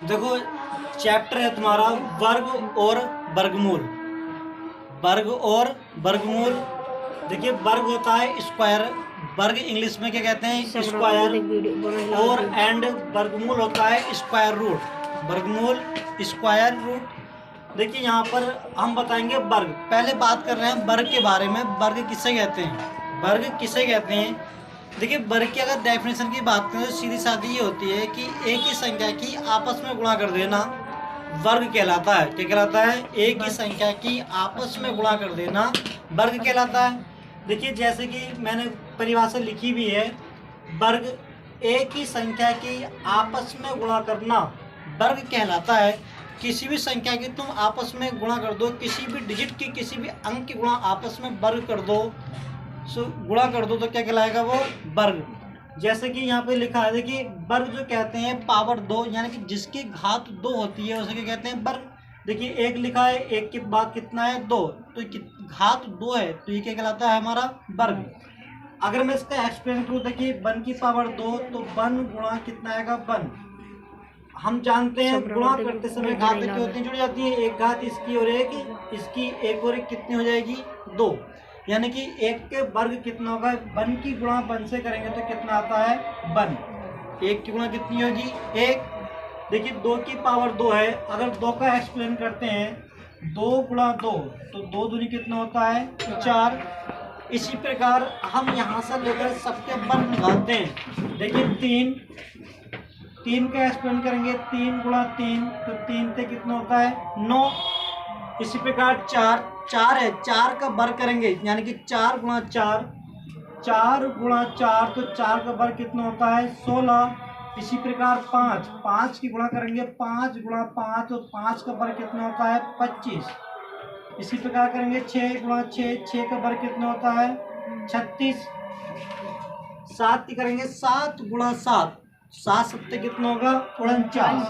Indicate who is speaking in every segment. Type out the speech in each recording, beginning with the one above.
Speaker 1: देखो चैप्टर है तुम्हारा वर्ग और वर्गमूल। वर्ग और वर्गमूल। देखिए वर्ग होता है स्क्वायर, वर्ग इंग्लिश में क्या कहते हैं स्क्वायर, और एंड वर्गमूल होता है स्क्वायर रूट। वर्गमूल स्क्वायर रूट। देखिए यहाँ पर हम बताएंगे वर्ग। पहले बात कर रहे हैं वर्ग के बारे में। वर्ग किसे कहते हैं? वर्ग किसे कहते हैं? देखिए वर्ग की अगर डेफिनेशन की बात करें तो सीधी सादी ये होती है कि एक ही संख्या की आपस में गुणा कर देना वर्ग कहलाता है। क्या कहलाता है? एक ही संख्या की आपस में गुणा कर देना वर्ग कहलाता है। देखिए जैसे कि मैंने परिभाषा लिखी भी है, वर्ग एक ही संख्या की आपस में गुणा करना वर्ग कहलाता है। किसी भी संख्या की तुम आपस में गुणा कर दो, किसी भी डिजिट की किसी भी अंक की गुणा आपस में वर्ग कर दो, गुणा कर दो, तो क्या कहलाएगा? वो वर्ग। जैसे कि यहाँ पे लिखा है, देखिए वर्ग जो कहते हैं पावर 2, यानी कि जिसकी घात 2 होती है उसे क्या कहते हैं? वर्ग। देखिए एक लिखा है, एक के बाद कितना है? 2, तो घात 2 है, तो ये क्या कहलाता है? हमारा वर्ग। अगर मैं इसका एक्सप्लेन करूँ, देखिए 1 की पावर 2, तो 1 गुणा कितना आएगा? 1। हम जानते हैं गुणा करते समय घातें क्या होती हैं? जुड़ जाती हैं। एक घात इसकी और एक इसकी, एक और एक कितनी हो जाएगी? 2। यानी कि एक के वर्ग कितना होगा? 1 की गुणा 1 से करेंगे तो कितना आता है? 1। एक की गुणा कितनी होगी? 1। देखिए 2 की पावर 2 है। अगर 2 का एक्सप्लेन करते हैं, 2 गुणा 2, तो 2 दूनी कितना होता है? 4। इसी प्रकार हम यहाँ से लेकर सबके वर्ग निकालते हैं। देखिए 3 का एक्सप्लेन करेंगे, 3 गुणा 3, तो 3 से कितना होता है? 9। इसी प्रकार 4 है, 4 का वर्ग करेंगे, यानी कि 4 गुणा 4, 4 गुणा 4, तो 4 का वर्ग कितना होता है? 16। इसी प्रकार 5 की गुणा करेंगे, 5 गुणा 5, तो 5 का वर्ग कितना होता है? 25। इसी प्रकार करेंगे 6 गुणा 6, 6 का वर्ग कितना होता है? 36। 7 की करेंगे, 7 गुणा 7, 7 सत्ते कितना होगा? 49।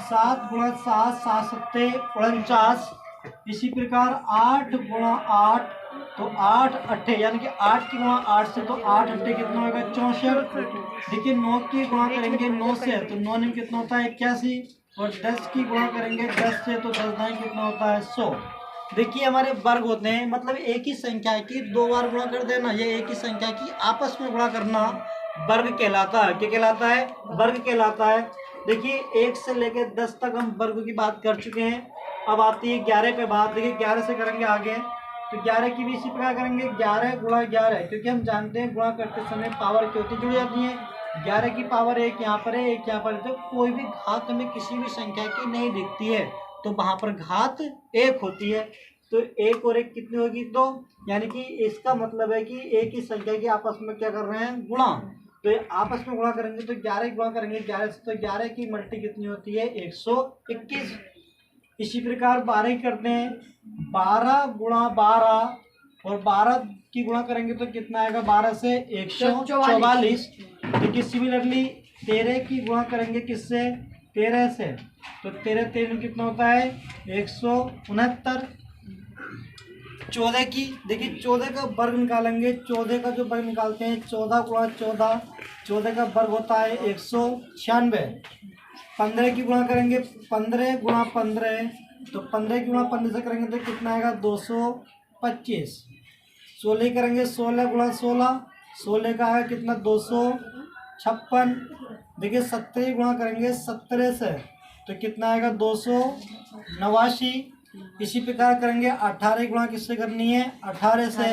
Speaker 1: 7 गुणा 7, 7 सत्ते 49। इसी प्रकार 8 गुणा 8, तो 8 अट्ठे, यानी कि 8 की गुणा 8 से, तो 8 अट्ठे कितना होगा? 64। देखिए 9 की गुणा करेंगे 9 से, तो 9 में कितना होता है? 81। और 10 की गुणा करेंगे 10 से, तो 10 दाएं कितना होता है? 100। देखिए हमारे वर्ग होते हैं, मतलब एक ही संख्या की 2 बार गुणा कर देना, या एक ही संख्या की आपस में गुणा करना वर्ग कहलाता है। क्या कहलाता है? वर्ग कहलाता है। देखिए 1 से लेकर 10 तक हम वर्ग की बात कर चुके हैं। अब आती है 11 पे बात। देखिए 11 से करेंगे आगे, तो 11 की भी इसी प्रकार करेंगे, 11 गुणा 11, क्योंकि हम जानते हैं गुणा करते समय पावर क्या होती है? जुड़ जाती है। 11 की पावर 1 यहाँ पर है, 1 यहाँ पर है, तो कोई भी घात हमें किसी भी संख्या की नहीं दिखती है, तो वहाँ पर घात 1 होती है। तो 1 और 1 कितनी होगी? 2। यानी कि इसका मतलब है कि एक ही संख्या की आपस में क्या कर रहे हैं? गुणा। तो आपस में गुणा करेंगे, तो 11 गुणा करेंगे 11 से, तो 11 की मल्टी कितनी होती है? 121। इसी प्रकार 12 की करते हैं, 12 गुणा 12, और 12 की गुणा करेंगे तो कितना आएगा? 12 से 144। देखिए सिमिलरली 13 की गुणा करेंगे किससे? 13 से, तो 13 में कितना होता है? 169। 14 की, देखिए 14 का वर्ग निकालेंगे, 14 का जो वर्ग निकालते हैं, 14 गुणा 14, 14 का वर्ग होता है 196। 15 की गुणा करेंगे, 15 गुणा 15, तो 15 की गुणा 15 से करेंगे तो कितना आएगा? 225। 16 करेंगे, 16 गुणा 16, 16 का आएगा कितना? 256। देखिए 17 गुणा करेंगे 17 से, तो कितना आएगा? 289। इसी प्रकार करेंगे 18 गुणा किससे करनी है? 18 से,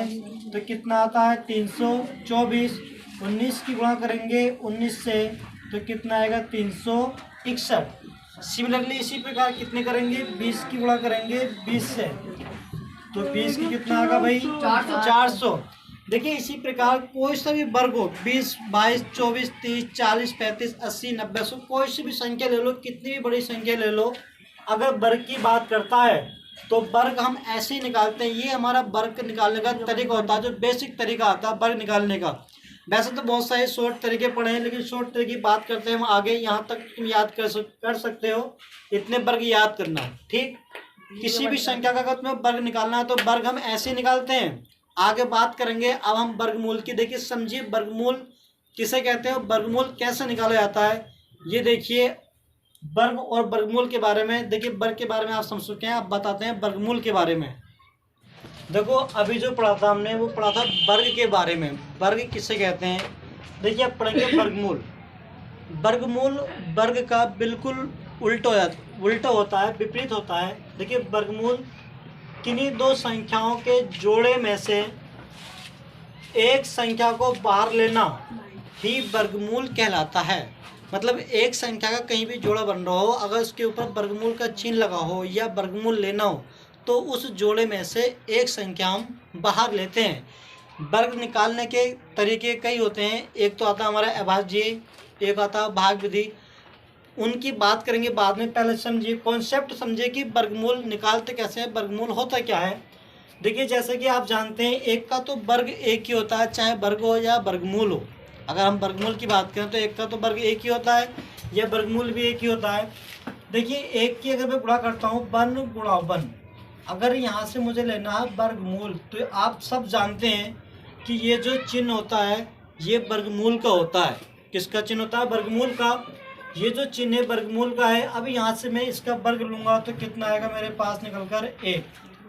Speaker 1: तो कितना आता है? 324। 19 की गुणा करेंगे 19 से, तो कितना आएगा? 361। सिमिलरली इसी प्रकार कितने करेंगे? 20 की गुणा करेंगे 20 से, तो 20 की कितना आएगा भाई? 400। देखिए इसी प्रकार कोई सा भी वर्ग हो, 20, 22, 24, 30, 40, 35, 80, 90, 100, कोई सी भी संख्या ले लो, कितनी भी बड़ी संख्या ले लो, अगर वर्ग की बात करता है तो वर्ग हम ऐसे ही निकालते हैं। ये हमारा वर्ग निकालने का तरीका होता है, जो बेसिक तरीका आता है वर्ग निकालने का। वैसे तो बहुत सारे शॉर्ट तरीके पढ़े हैं, लेकिन शॉर्ट तरीके की बात करते हैं हम आगे। यहाँ तक तुम याद कर सकते हो, इतने वर्ग याद करना, ठीक। किसी भी संख्या का अगर तुम्हें वर्ग निकालना है तो वर्ग हम ऐसे निकालते हैं। आगे बात करेंगे अब हम वर्गमूल की। देखिए समझिए वर्गमूल किसे कहते हैं, वर्गमूल कैसे निकाला जाता है। ये देखिए वर्ग और वर्गमूल के बारे में। देखिए वर्ग के बारे में आप समझ चुके हैं, अब बताते हैं वर्गमूल के बारे में। देखो अभी जो पढ़ा था हमने वो पढ़ा था वर्ग के बारे में। वर्ग किसे कहते हैं, देखिए अब पढ़ेंगे वर्गमूल। वर्गमूल वर्ग का बिल्कुल उल्टा होता है, विपरीत होता है। देखिए वर्गमूल किन्हीं दो संख्याओं के जोड़े में से एक संख्या को बाहर लेना ही वर्गमूल कहलाता है। मतलब एक संख्या का कहीं भी जोड़ा बन रहा हो, अगर उसके ऊपर वर्गमूल का चिन्ह लगा हो या वर्गमूल लेना हो तो उस जोड़े में से एक संख्या हम बाहर लेते हैं। वर्ग निकालने के तरीके कई होते हैं। एक तो आता है हमारा अभाज्य, एक आता है भाग विधि। उनकी बात करेंगे बाद में, पहले समझिए कॉन्सेप्ट समझिए कि वर्गमूल निकालते कैसे हैं, वर्गमूल होता क्या है। देखिए जैसे कि आप जानते हैं एक का तो वर्ग एक ही होता है, चाहे वर्ग हो या वर्गमूल हो। अगर हम वर्गमूल की बात करें तो एक का तो वर्ग एक ही होता है या वर्गमूल भी एक ही होता है। देखिए एक की अगर मैं गुणा करता हूँ 1 गुणा 1, अगर यहाँ से मुझे लेना है वर्गमूल, तो आप सब जानते हैं कि ये जो चिन्ह होता है ये वर्गमूल का होता है। किसका चिन्ह होता है, वर्गमूल का। ये जो चिन्ह है वर्गमूल का है। अब यहाँ से मैं इसका वर्ग लूँगा तो कितना आएगा मेरे पास निकल कर 1।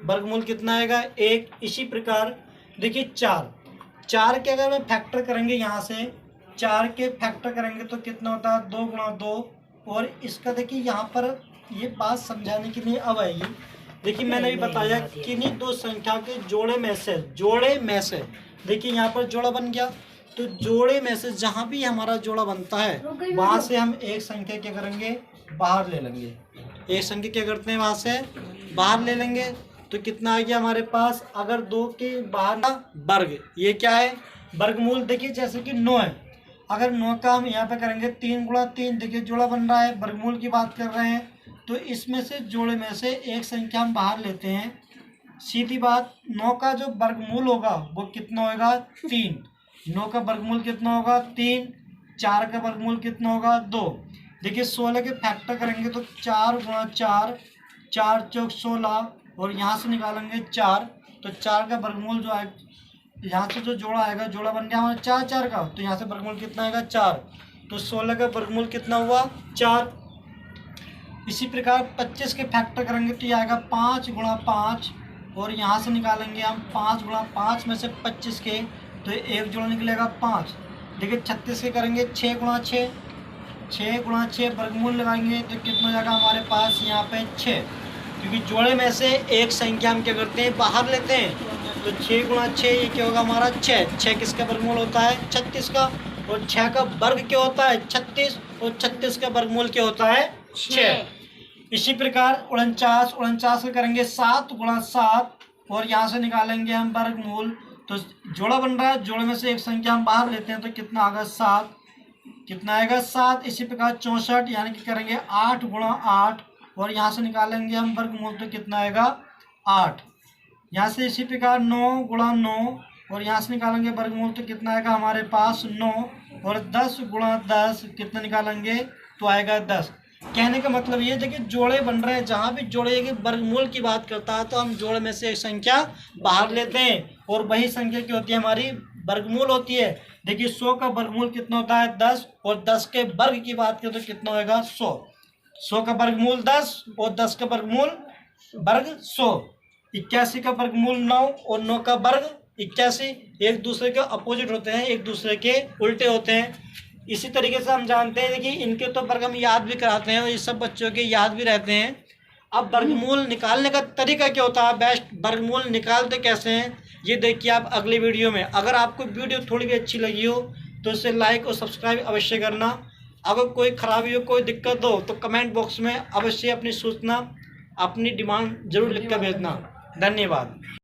Speaker 1: वर्गमूल कितना आएगा 1। इसी प्रकार देखिए 4 के अगर मैं फैक्टर करेंगे, यहाँ से 4 के फैक्टर करेंगे तो कितना होता है 2 गुणा 2। और इसका देखिए यहाँ पर ये बात समझाने के लिए अब आएगी। देखिए मैंने भी बताया कि नहीं दो संख्या के जोड़े में से देखिए यहाँ पर जोड़ा बन गया, तो जोड़े में से जहाँ भी हमारा जोड़ा बनता है वहाँ से हम एक संख्या क्या करेंगे बाहर ले लेंगे। एक संख्या क्या करते हैं वहाँ से बाहर ले लेंगे, तो कितना आ गया हमारे पास। अगर 2 के बाहर का वर्ग, ये क्या है वर्गमूल। देखिए जैसे कि 9 है, अगर 9 का हम यहाँ पे करेंगे 3 गुणा 3, देखिए जोड़ा बन रहा है, वर्गमूल की बात कर रहे हैं। तो इसमें से जोड़े में से एक संख्या हम बाहर लेते हैं। सीधी बात, 9 का जो वर्गमूल होगा वो कितना होगा 3। 9 का वर्गमूल कितना होगा 3। 4 का वर्गमूल कितना होगा 2। देखिए 16 के फैक्टर करेंगे तो 4 गुणा 4, 4 चौक 16, और यहाँ से निकालेंगे 4, तो 4 का वर्गमूल जो है यहाँ से जो जोड़ा आएगा, जोड़ा बन गया हमारा 4 का, तो यहाँ से वर्गमूल कितना आएगा 4। तो 16 का वर्गमूल कितना हुआ 4। इसी प्रकार 25 के फैक्टर करेंगे तो ये आएगा 5 गुणा 5, और यहाँ से निकालेंगे हम 5 गुणा 5 में से 25 के, तो एक जोड़ा निकलेगा 5। देखिए 36 के करेंगे 6 गुणा 6, 6 गुणा 6 वर्गमूल लगाएंगे तो कितना हो जाएगा हमारे पास यहाँ पे 6, क्योंकि जोड़े में से एक संख्या हम क्या करते हैं बाहर लेते हैं। तो 6 गुणा 6 ये क्या होगा हमारा 6। 6 किसका वर्गमूल होता है 36 का, और 6 का वर्ग क्या होता है 36, और 36 का वर्गमूल क्या होता है 6। इसी प्रकार 49 का करेंगे 7 गुणा 7, और यहाँ से निकालेंगे हम वर्गमूल, तो जोड़ा बन रहा है, जोड़े में से एक संख्या हम बाहर लेते हैं तो कितना आएगा 7। कितना आएगा 7। इसी प्रकार 64 यानी कि करेंगे 8 गुणा 8, और यहाँ से निकालेंगे हम वर्गमूल तो कितना आएगा 8। यहाँ से इसी प्रकार 9 गुणा 9, और यहाँ से निकालेंगे वर्गमूल तो कितना आएगा हमारे पास 9, और 10 गुणा 10 कितना निकालेंगे तो आएगा 10। कहने का मतलब ये है कि जोड़े बन रहे हैं, जहाँ भी जोड़े के वर्गमूल की बात करता है तो हम जोड़े में से एक संख्या बाहर लेते हैं, और वही संख्या क्या होती है हमारी वर्गमूल होती है। देखिए 100 का वर्गमूल कितना होता है 10, और 10 के वर्ग की बात करें तो कितना होगा 100। 100 का वर्गमूल 10, और 10 का वर्ग 100। 81 का वर्गमूल 9, और 9 का वर्ग 81। एक दूसरे के अपोजिट होते हैं, एक दूसरे के उल्टे होते हैं। इसी तरीके से हम जानते हैं कि इनके तो वर्ग हम याद भी कराते हैं, और ये सब बच्चों के याद भी रहते हैं। अब वर्गमूल निकालने का तरीका क्या होता है, बेस्ट वर्गमूल निकालते कैसे हैं ये देखिए आप अगले वीडियो में। अगर आपको वीडियो थोड़ी भी अच्छी लगी हो तो इसे लाइक और सब्सक्राइब अवश्य करना। अगर कोई खराबी हो, कोई दिक्कत हो तो कमेंट बॉक्स में अवश्य अपनी सूचना, अपनी डिमांड जरूर लिख कर भेजना। धन्यवाद।